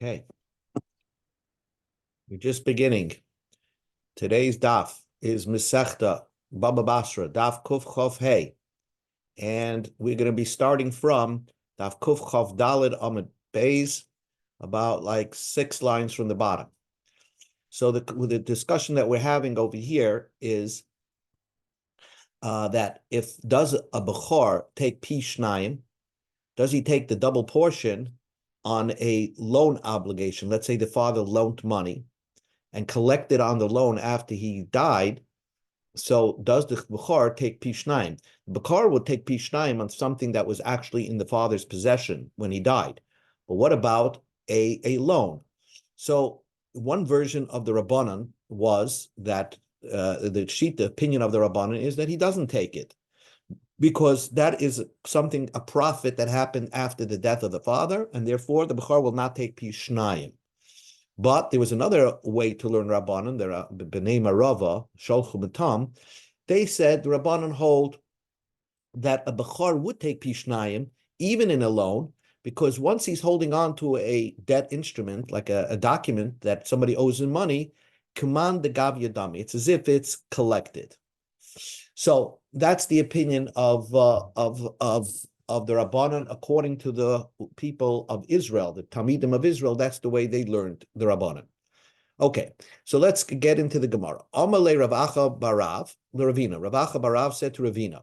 Okay, we're just beginning. Today's daf is Masechta Baba Basra, daf Kuf Chof Hey. And we're going to be starting from daf Kuf Chof Dalid Amid Beis, about like 6 lines from the bottom. So the discussion that we're having over here is that does a Bechor take Pi Shnayim? Does he take the double portion on a loan obligation? Let's say the father loaned money and collected on the loan after he died. So does the Bechor take Pi Shnayim? The Bechor would take Pi Shnayim on something that was actually in the father's possession when he died. But what about a loan? So one version of the Rabbanan was that the opinion of the Rabbanan is that he doesn't take it, because that is a profit that happened after the death of the father, and therefore the Bechor will not take Pi Shnayim. But there was another way to learn Rabbanan, the B'nai Marava, Sholchu Matam. They said the Rabbanan hold that a Bechor would take Pi Shnayim, even in a loan, because once he's holding on to a debt instrument, like a document that somebody owes him money, command the Gav Yadami. It's as if it's collected. So that's the opinion of the Rabbanan, according to the people of Israel, the Talmidim of Israel. That's the way they learned the Rabbanan. Okay, so let's get into the Gemara. Amalei Ravacha Barav l'Ravina. Ravacha Barav said to Ravina,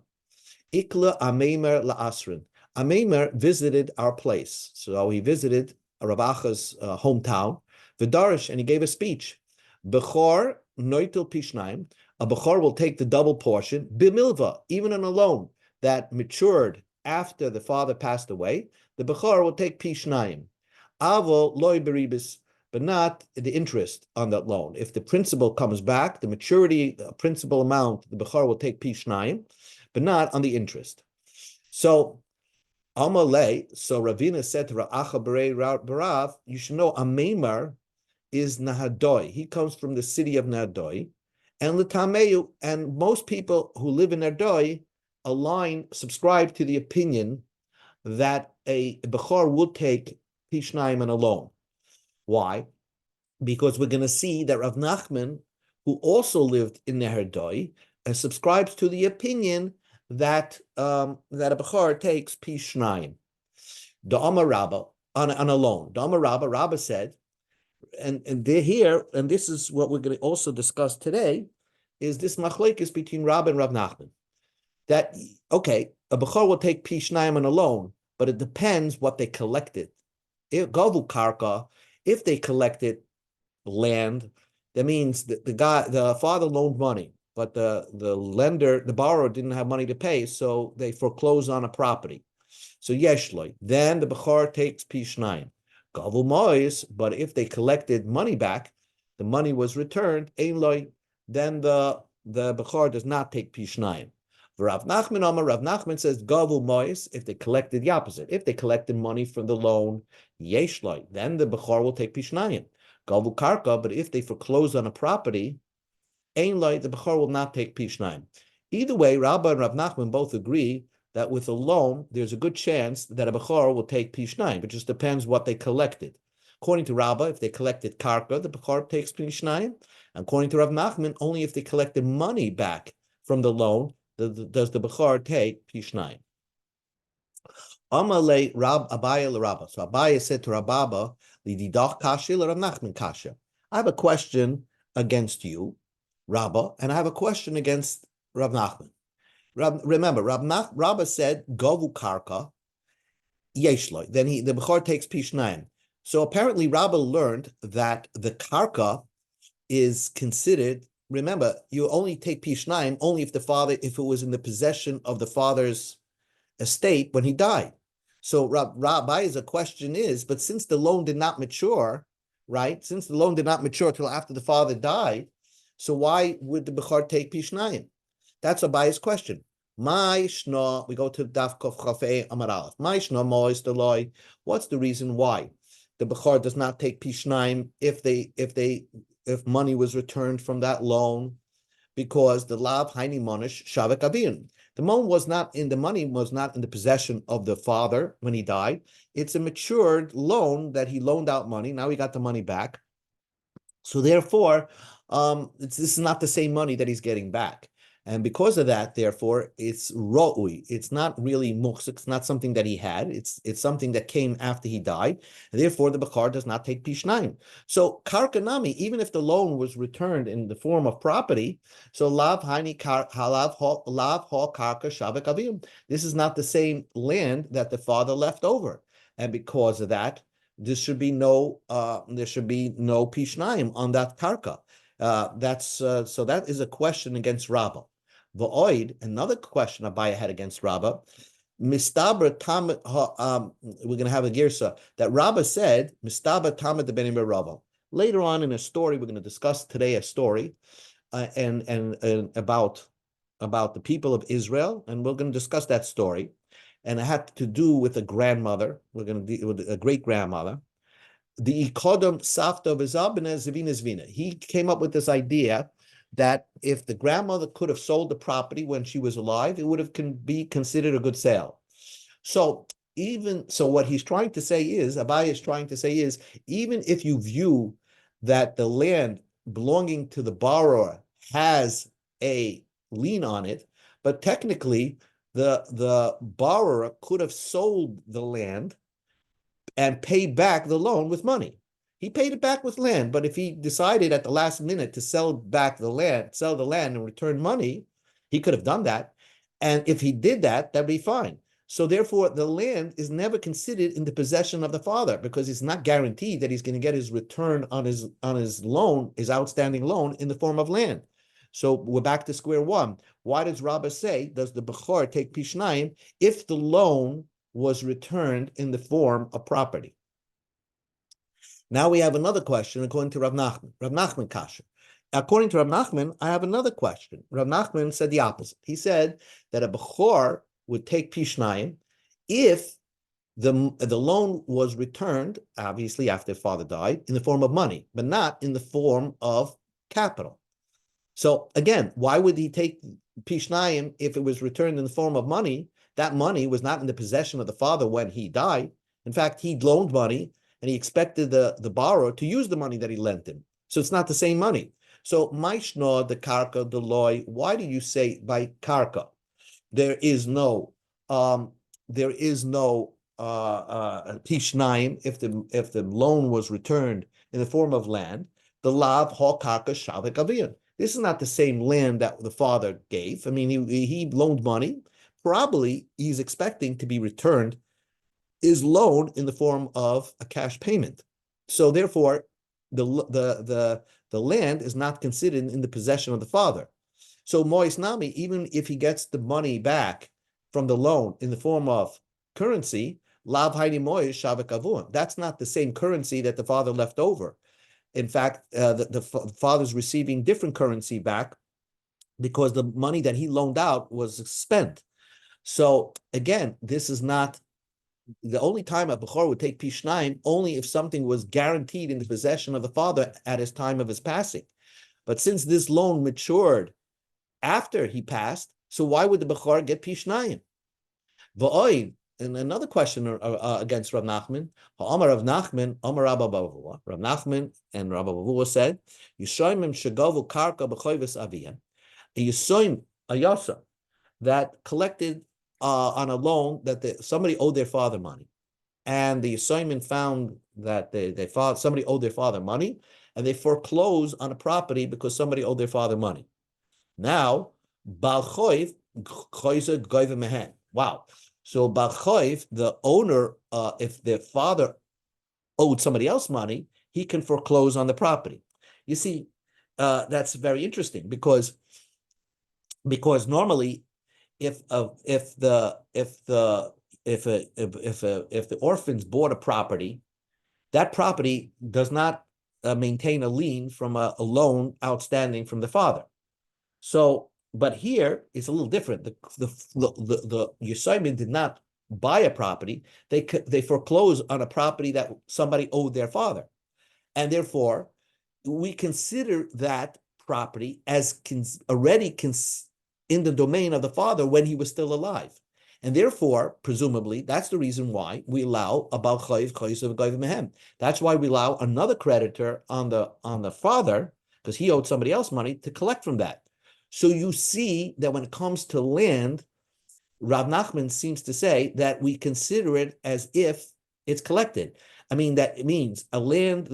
Ikla Ameimer la'asrin. Ameimer visited our place. So he visited Ravacha's hometown, Vidarish, and he gave a speech. Bechor noitel pishnaim. A Bechor will take the double portion, bimilva, even on a loan that matured after the father passed away. The Bechor will take Pi Shnayim. Avo loy beribis, but not the interest on that loan. If the principal comes back, the maturity principal amount, the Bechor will take Pi Shnayim, but not on the interest. So Amalei, so Ravina said to Ra'acha Berei Barav, you should know Ameimar is Nahadoi. He comes from the city of Nahadoi. And L'Tameyu, and most people who live in Nahadoi subscribe to the opinion that a Bechor would take Pi Shnayim on a loan. Why? Because we're going to see that Rav Nachman, who also lived in Nahadoi, subscribes to the opinion that a Bechor takes Pi Shnayim. Da'amar Rabba, on a loan. Da'amar Rabba said, and they're here, and this is what we're going to also discuss today, is this machlekes between Rabba and Rav Nachman. That, okay, a Bechor will take Pi Shnayim on a loan, but it depends what they collected. Gavu karka, if they collected land, that means that the father loaned money, but the lender, the borrower, didn't have money to pay, so they foreclosed on a property. So yeshloi, then the Bechor takes Pi Shnayim. Gavu mois, but if they collected money back, the money was returned, ein loy, then the Bechor does not take Pi Shnayim. Rav Nachman says Gavu mois, if they collected the opposite. If they collected money from the loan, yesh loy, then the Bechor will take Pi Shnayim. Gavu karka, but if they foreclose on a property, ein loy, the Bechor will not take Pi Shnayim. Either way, Rabba and Rav Nachman both agree that with a loan, there's a good chance that a Bechor will take Pi Shnayim. It just depends what they collected. According to Rabba, if they collected karka, the Bechor takes Pi Shnayim. And according to Rav Nachman, only if they collected money back from the loan does the Bechor take Pi Shnayim. Amalei Rab Abaya l'Rabba. So Abaya said to Rabba, Lididach kasha l'Rav Nachman kasha. I have a question against you, Rabba, and I have a question against Rav Nachman. Remember, Rabba said Gavu karka yeshloi. Then the Bechor takes Pi Shnayim. So apparently, Rabba learned that the karka is considered. Remember, you only take Pi Shnayim only if it was in the possession of the father's estate when he died. So Rabbi's question is, but since the loan did not mature, right? Since the loan did not mature till after the father died, so why would the Bechor take Pi Shnayim? That's Abaya's question. My shna, we go to Daf Kof Chafei Amar Aleph. My shna mois deloy. What's the reason why the Bechor does not take Pi Shnayim if money was returned from that loan? Because the lav haini monish shavek avin. The money was not in the possession of the father when he died. It's a matured loan that he loaned out money. Now he got the money back. So therefore, this is not the same money that he's getting back. And because of that, therefore, it's ro'ui. It's not really muhsik. It's not something that he had. It's something that came after he died. And therefore, the Bachar does not take pishnayim. So karkanami, even if the loan was returned in the form of property, so lav haini halav ha karka shavek avim. This is not the same land that the father left over. And because of that, there should be no pishnayim on that karka. So that is a question against Rabbah. V'oid, another question Abaye had against Rabbah. Mistabra tam, we're going to have a girsa that Rabbah said, Mistabra tamid the benim Rabbah. Later on in a story, we're going to discuss today a story and about the people of Israel, and we're going to discuss that story. And it had to do with a grandmother. We're going to deal with a great grandmother. The Ikodom Safta Vizabina Zavina Zvina. He came up with this idea that if the grandmother could have sold the property when she was alive, it would have be considered a good sale. So what he's trying to say is, Abaye is trying to say is, even if you view that the land belonging to the borrower has a lien on it, but technically the borrower could have sold the land and paid back the loan with money. He paid it back with land, but if he decided at the last minute to sell the land and return money, he could have done that. And if he did that, that'd be fine. So therefore, the land is never considered in the possession of the father because it's not guaranteed that he's going to get his return on his loan, his outstanding loan, in the form of land. So we're back to square one. Why does Rabbah say, does the Bechor take pishnayim if the loan was returned in the form of property? Now we have another question according to Rav Nachman. Rav Nachman Kasha. According to Rav Nachman, I have another question. Rav Nachman said the opposite. He said that a Bechor would take pishnayim if the loan was returned, obviously after father died, in the form of money, but not in the form of capital. So again, why would he take pishnayim if it was returned in the form of money? That money was not in the possession of the father when he died. In fact, he loaned money and he expected the borrower to use the money that he lent him. So it's not the same money. So maishna the karka the loy. Why do you say by karka? There is no pishnayim if the loan was returned in the form of land. The lav ha karka shavek aviyah. This is not the same land that the father gave. I mean, he loaned money. Probably he's expecting to be returned his loan in the form of a cash payment. So therefore, the land is not considered in the possession of the father. So Mois Nami, even if he gets the money back from the loan in the form of currency, Lav Haini Mois Shavek Avun. That's not the same currency that the father left over. In fact, the father's receiving different currency back because the money that he loaned out was spent. So again, this is not the only time a Bechor would take pishnayim, only if something was guaranteed in the possession of the father at his time of his passing. But since this loan matured after he passed, so why would the Bechor get pishnayim? V'oid, and another question against Rav Nachman, Amar Rav Nachman, Amar Rabba Bava. Rav Nachman and Rabba Bava said, Yishoimim shegavu karka b'choivis aviyah, a Yisoim, a Yasa, that collected on a loan that somebody owed their father money. And the assignment found that somebody owed their father money, and they foreclosed on a property because somebody owed their father money. Now, Bal Choiv, Choizer Goiva Mehen. Wow. So Bal Choiv, the owner, if their father owed somebody else money, he can foreclose on the property. You see, that's very interesting because normally, if the orphans bought a property, that property does not maintain a lien from a loan outstanding from the father. So, but here it's a little different. The Yisayim did not buy a property; they foreclosed on a property that somebody owed their father, and therefore we consider that property as already in the domain of the father when he was still alive. And therefore, presumably, that's the reason why we allow about chayiv chayiv gaiv mehem. That's why we allow another creditor on the father, because he owed somebody else money, to collect from that. So you see that when it comes to land, Rav Nachman seems to say that we consider it as if it's collected. I mean, that it means a land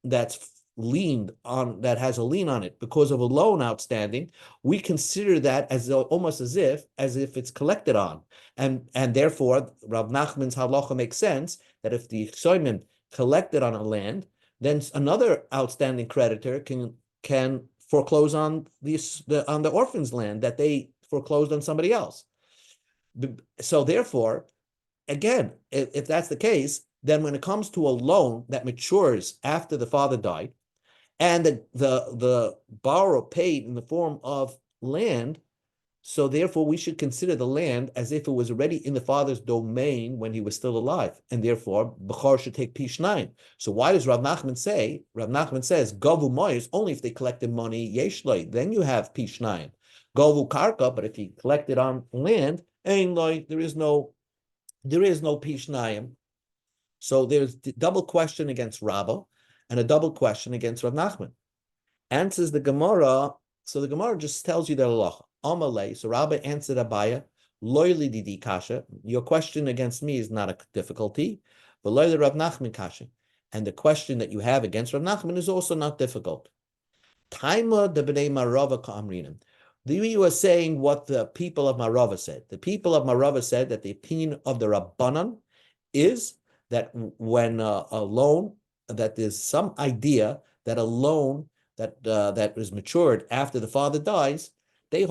that's leaned on, that has a lien on it because of a loan outstanding, we consider that as almost as if it's collected on. And therefore, Rav Nachman's halacha makes sense that if the Chsoimim collected on a land, then another outstanding creditor can foreclose on the orphan's land that they foreclosed on somebody else. So therefore, again, if that's the case, then when it comes to a loan that matures after the father died, and the borrower paid in the form of land, so therefore we should consider the land as if it was already in the father's domain when he was still alive, and therefore Bechor should take P9. So why does Rav Nachman say? Rav Nachman says Gavu Moyes only if they collected money Yeshloi, then you have P9. Gavu Karka, but if he collected on land, there is no P9. So there's the double question against Rabbah and a double question against Rav Nachman. Answers the Gemara. So the Gemara just tells you the halacha. Amalei. So Rabbah answered Abaya. Loyli didi kasha. Your question against me is not a difficulty, but loyli Rav Nachman kasha. And the question that you have against Rav Nachman is also not difficult. Taima de bnei Marava ka'amrinim. You are saying what the people of Marava said. The people of Marava said that the opinion of the Rabbanan is that when a loan, that there's some idea that a loan that is matured after the father dies, the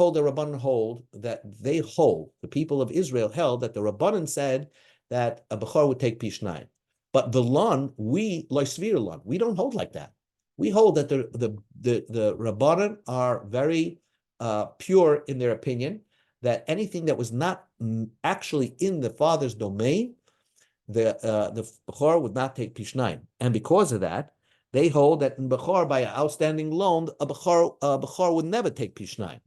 people of Israel held that the Rabbanan said that a Bechor would take Pishnayim. But the lon, we don't hold like that. We hold that the Rabbanan are very pure in their opinion, that anything that was not actually in the father's domain, the Bechor would not take Pishnayim. And because of that, they hold that in Bechor, by an outstanding loan, a Bechor would never take Pishnayim.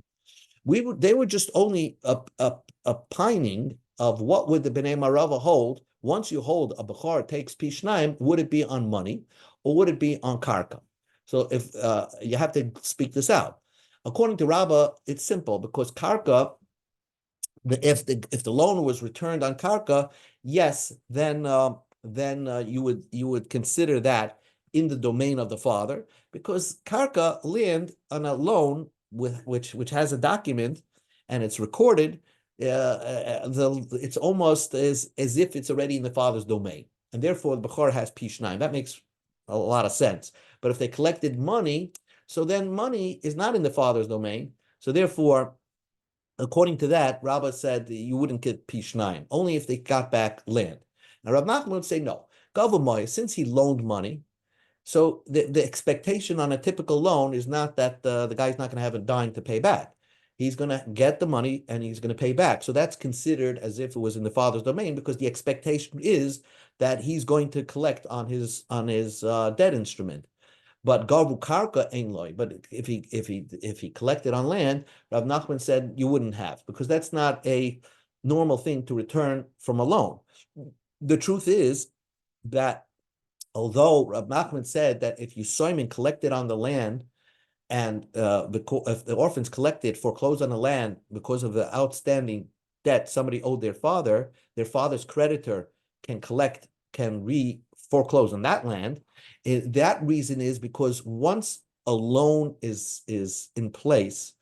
They were just only a pining of what would the Bnei Marava hold. Once you hold a Bechor takes Pishnayim, would it be on money or would it be on karka? So if you have to speak this out. According to Rabbah, it's simple because karka, if the loan was returned on karka, yes, then you would consider that in the domain of the father, because karka, land on a loan which has a document and it's recorded, it's almost as if it's already in the father's domain, and therefore the Bechor has P9. That makes a lot of sense. But if they collected money, so then money is not in the father's domain. So therefore, according to that, Rabbah said you wouldn't get P9, only if they got back land. Now Rav Nachman would say no. Gavamoy, since he loaned money, so the expectation on a typical loan is not that the guy's not going to have a dime to pay back. He's going to get the money and he's going to pay back. So that's considered as if it was in the father's domain, because the expectation is that he's going to collect on his debt instrument. But Garvu Karka ain't loy. But if he collected on land, Rav Nachman said you wouldn't have, because that's not a normal thing to return from a loan. The truth is that although Rav Nachman said that if you Soimin collected on the land, and if the orphans collected, foreclosed on the land because of the outstanding debt somebody owed their father's creditor can foreclose on that land. That reason is because once a loan is in place,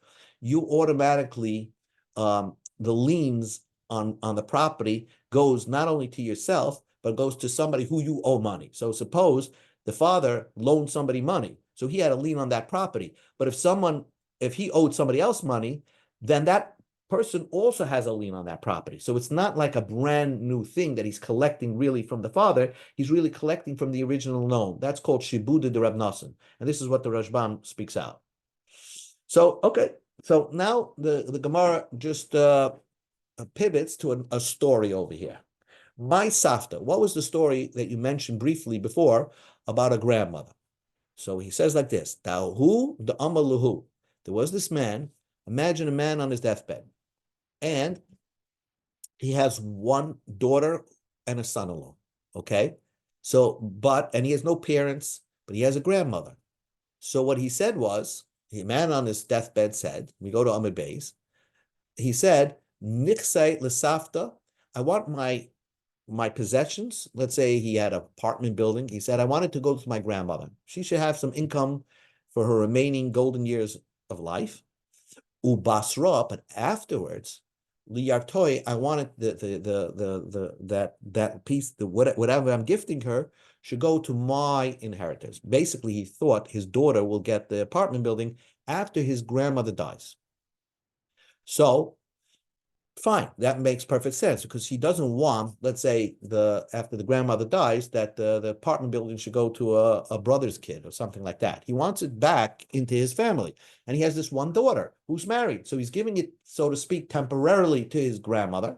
you automatically, the liens on the property goes not only to yourself, but goes to somebody who you owe money. So suppose the father loaned somebody money, so he had a lien on that property. But if he owed somebody else money, then that person also has a lien on that property. So it's not like a brand new thing that he's collecting really from the father. He's really collecting from the original loan. That's called Shibuda de Rab Nosson. And this is what the Rashbam speaks out. So, okay. So now the Gemara just pivots to a story over here. My Safta, what was the story that you mentioned briefly before about a grandmother? So he says like this, Tahu the Amaluhu. There was this man Imagine a man on his deathbed, and he has one daughter and a son-in-law. Okay, and he has no parents, but he has a grandmother. So what he said was, the man on his deathbed said, we go to Amid Beis, he said, Nichsei l'safta, I want my possessions. Let's say he had an apartment building. He said, I wanted to go to my grandmother. She should have some income for her remaining golden years of life. Basra, but afterwards, liyartoi, I wanted that piece, whatever I'm gifting her, should go to my inheritors. Basically, he thought his daughter will get the apartment building after his grandmother dies. So fine, that makes perfect sense, because he doesn't want, let's say, after the grandmother dies, that the apartment building should go to a brother's kid or something like that. He wants it back into his family, and he has this one daughter who's married, so he's giving it, so to speak, temporarily to his grandmother,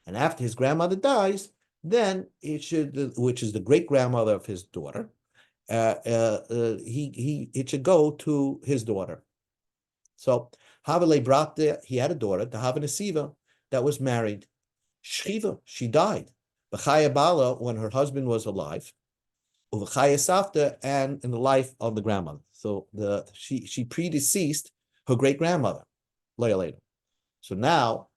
and after his grandmother dies, then it should, which is the great grandmother of his daughter, it should go to his daughter. So Havale Brakta, he had a daughter, the Havanasiva, that was married. Shchiva, she died. B'chaya Bala, when her husband was alive. Uv'chaya Safta, and in the life of the grandmother. So she predeceased her great grandmother, later. So now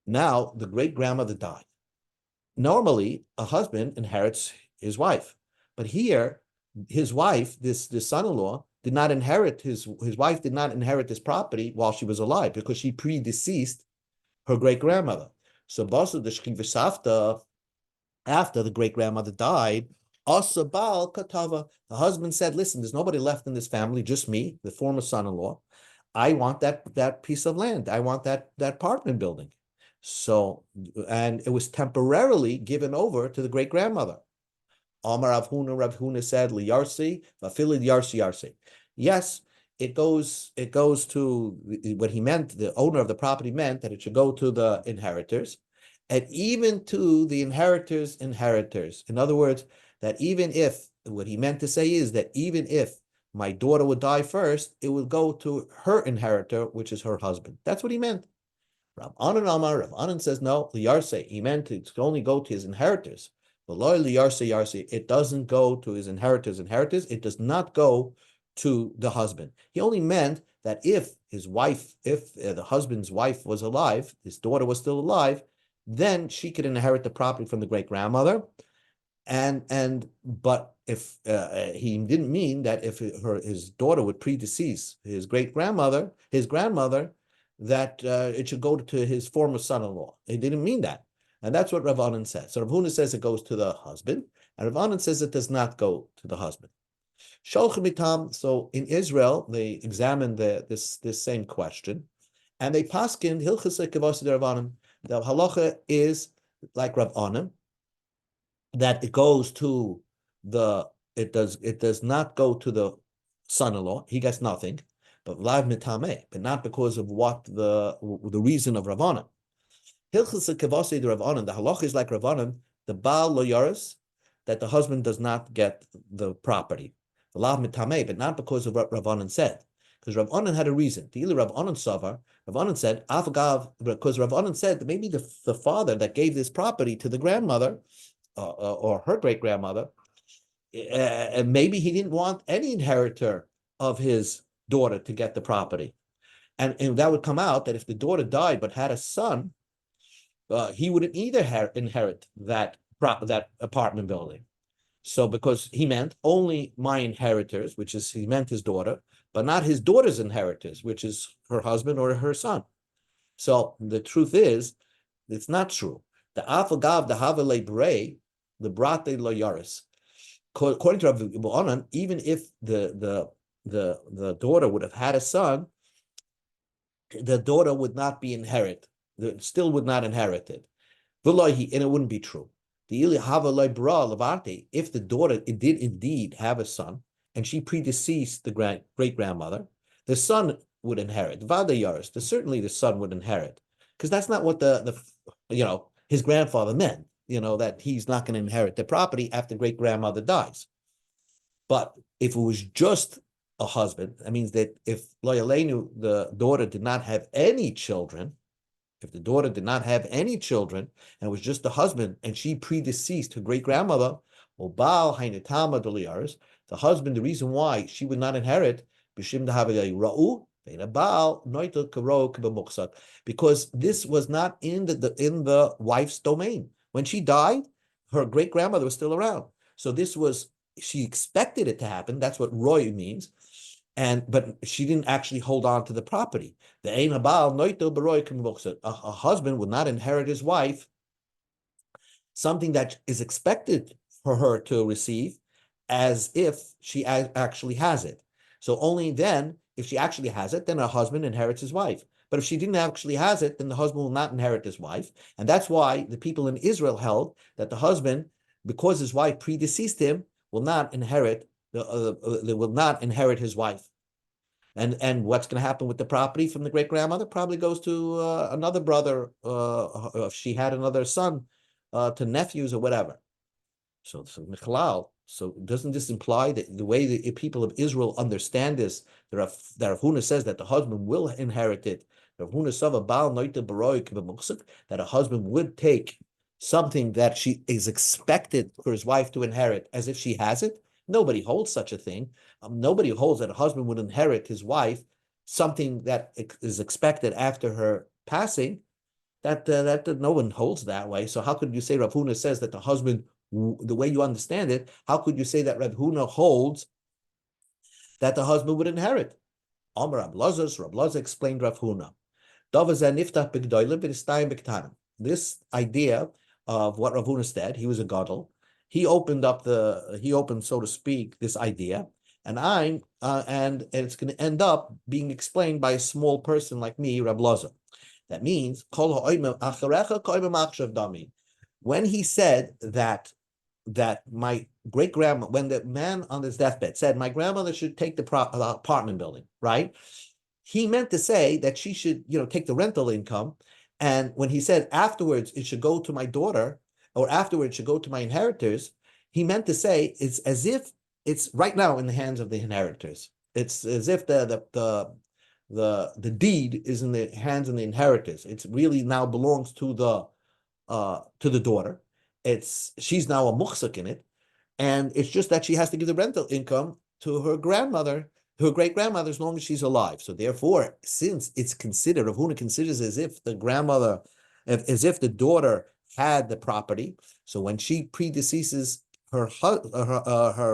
the great grandmother died. Normally, a husband inherits his wife, but here his wife, this son-in-law, did not inherit his wife did not inherit this property while she was alive, because she predeceased her great grandmother. So Basra the Shchiva Safta, after the great grandmother died, Asabal Katava, the husband said, listen, there's nobody left in this family, just me, the former son-in-law. I want that piece of land. I want that apartment building. So, and it was temporarily given over to the great grandmother. Amar Rav Huna said, Liyarsi, Vafili Yarsi. Yes, it goes to what he meant, the owner of the property meant that it should go to the inheritors, and even to the inheritors. In other words, that even if, what he meant to say is that even if my daughter would die first, it would go to her inheritor, which is her husband. That's what he meant. Rav Anan says, no, Liyarse, he meant to only go to his inheritors. It doesn't go to his inheritors. It does not go to the husband. He only meant that if the husband's wife was alive, his daughter was still alive, then she could inherit the property from the great grandmother. But if he didn't mean that if his daughter would predecease his grandmother, that it should go to his former son-in-law. He didn't mean that. And that's what Rav Anan says. So Rav Huna says it goes to the husband, and Rav Anan says it does not go to the husband. So in Israel, they examined this same question, and they paskin hilchas kavos Rav Anan. The halacha is like Rav Anan, that it goes to it does not go to the son-in-law. He gets nothing, but lav mitame, but not because of what the reason of Rav Anan. Hilchas kavosei Rav Anan, the halacha is like Rav Anan, the Baal lo yaris, that the husband does not get the property. Lav mitame, but not because of what Rav Anan said. Because Rav Anan had a reason. The Rav Anan savar, Rav Anan said, Afagav, because Rav Anan said that maybe the father that gave this property to the grandmother, or her great grandmother, maybe he didn't want any inheritor of his daughter to get the property. And that would come out that if the daughter died but had a son, he wouldn't either inherit that apartment building. So because he meant only my inheritors, he meant his daughter, but not his daughter's inheritors, which is her husband or her son. So the truth is, it's not true. The afagav, the havale brei, the brate lo yaris. According to Rav Anan, even if the daughter would have had a son, the daughter would not be still would not inherit it. And it wouldn't be true. If the daughter did indeed have a son, and she predeceased the great grandmother, the son would inherit. Certainly the son would inherit, because that's not what his grandfather meant. That he's not going to inherit the property after great grandmother dies. But if it was just a husband, that means that if Lo Yaleinu, the daughter did not have any children, if the daughter did not have any children and it was just the husband and she predeceased her great grandmother, the husband, the reason why she would not inherit, because this was not in the wife's domain. When she died, her great grandmother was still around. So she expected it to happen. That's what roy means. But she didn't actually hold on to the property. A husband would not inherit his wife something that is expected for her to receive as if she actually has it. So only then, if she actually has it, then her husband inherits his wife. But if she didn't actually has it, then the husband will not inherit his wife. And that's why the people in Israel held that the husband, because his wife predeceased him, will not inherit his wife. And what's going to happen with the property from the great grandmother? Probably goes to another brother. If she had another son, to nephews or whatever. So doesn't this imply that the way the people of Israel understand this, that Rav Huna says that the husband will inherit it? Rav Huna sava bal noite baroik b'muksuk, that a husband would take something that she is expected for his wife to inherit as if she has it. Nobody holds such a thing. Nobody holds that a husband would inherit his wife something that is expected after her passing. That no one holds that way. So how could you say Rav Huna says that the husband, the way you understand it, how could you say that Rav Huna holds that the husband would inherit? Amar Rab Lazar explained Rav Huna. This idea of what Rav Huna said, he was a gadol. He opened, so to speak, this idea, and it's going to end up being explained by a small person like me, Rab Lazar. That means when he said that my great grandma, when the man on his deathbed said my grandmother should take the apartment building, right? He meant to say that she should, take the rental income. And when he said afterwards it should go to my daughter, or afterwards it should go to my inheritors, he meant to say it's as if it's right now in the hands of the inheritors. It's as if the deed is in the hands of the inheritors. It really now belongs to the daughter. She's now a muhsik in it, and it's just that she has to give the rental income to her grandmother, her great grandmother, as long as she's alive. So therefore, since it's considered, Rav Huna considers as if the daughter had the property. So when she predeceases her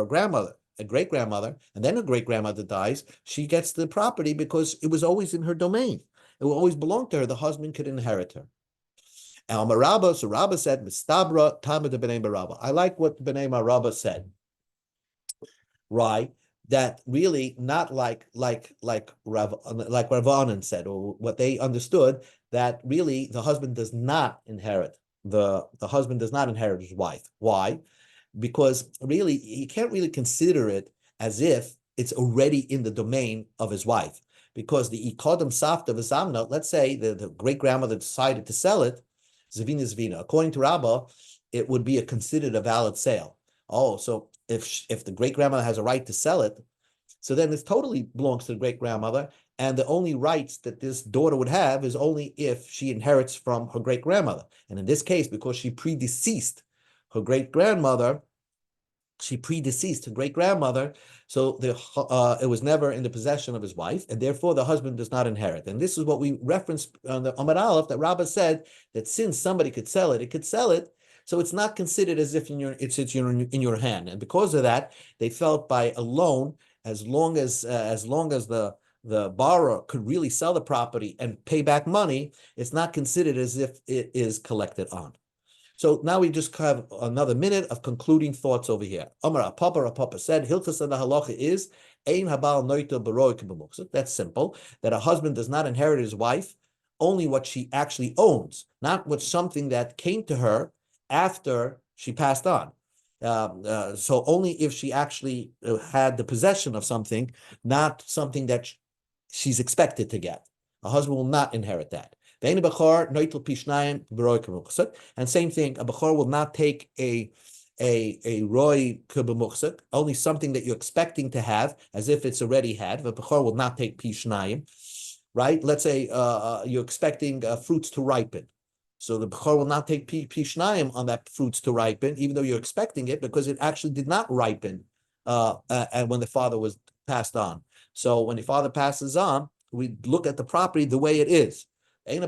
grandmother, a great grandmother, and then a great grandmother dies, she gets the property because it was always in her domain. It will always belong to her. The husband could inherit her. So Rabba said, "Mistabra Talmud Bnei Barabba." I like what Bnei Barabba said, right? That really not like Ravanan said, or what they understood, that really the husband does not inherit the husband does not inherit his wife. Why? Because really he can't really consider it as if it's already in the domain of his wife. Because the ikodam safta v'zamna, let's say the great grandmother decided to sell it, Zavina Zvina. According to Rabbah, it would be considered a valid sale. Oh, so if the great grandmother has a right to sell it, so then it totally belongs to the great grandmother, and the only rights that this daughter would have is only if she inherits from her great grandmother. And in this case, because she predeceased her great grandmother, so it was never in the possession of his wife, and therefore the husband does not inherit. And this is what we referenced on the Amar Aleph, that Rabbah said that since somebody could sell it, so it's not considered as if it's in your hand. And because of that, they felt by a loan, as long as the borrower could really sell the property and pay back money, it's not considered as if it is collected on. So now we just have another minute of concluding thoughts over here. Amar Papa said, Hilchas and the halacha is ein habal noita baroik b'muksuk. That's simple. That a husband does not inherit his wife, only what she actually owns, not what something that came to her after she passed on. So only if she actually had the possession of something, not something that she's expected to get. A husband will not inherit that. And same thing, a bachar will not take a a roy kubamuchsik, only something that you're expecting to have, as if it's already had. The bechor will not take pishnayim, right? Let's say you're expecting fruits to ripen. So the bechor will not take pishnayim on that fruits to ripen, even though you're expecting it, because it actually did not ripen and when the father was passed on. So when the father passes on, we look at the property the way it is. And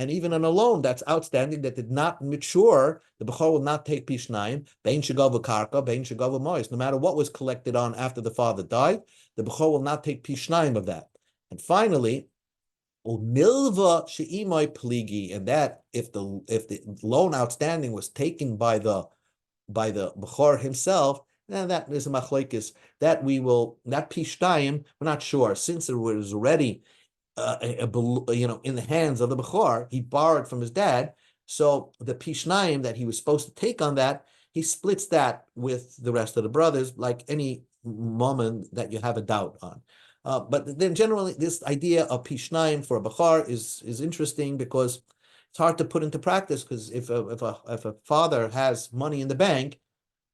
even on a loan that's outstanding that did not mature, the bechor will not take pishnayim. No matter what was collected on after the father died, the bechor will not take pishnayim of that. And finally, milva she'imoi pligi, and that if the loan outstanding was taken by the bechor himself, then that is a machlokes that pishnayim, we're not sure, since it was already in the hands of the bechor, he borrowed from his dad. So the pishnayim that he was supposed to take on that, he splits that with the rest of the brothers, like any moment that you have a doubt on. But then generally, this idea of pishnayim for a bechor is interesting because it's hard to put into practice. Because if a father has money in the bank,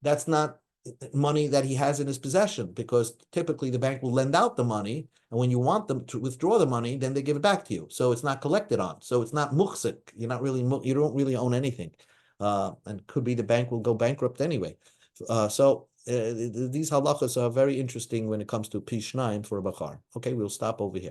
that's not money that he has in his possession, because typically the bank will lend out the money, and when you want them to withdraw the money, then they give it back to you. So it's not collected on. So it's not muhsik. You don't really own anything, and could be the bank will go bankrupt anyway. These halachas are very interesting when it comes to pishnayim for a bachar. Okay, we'll stop over here.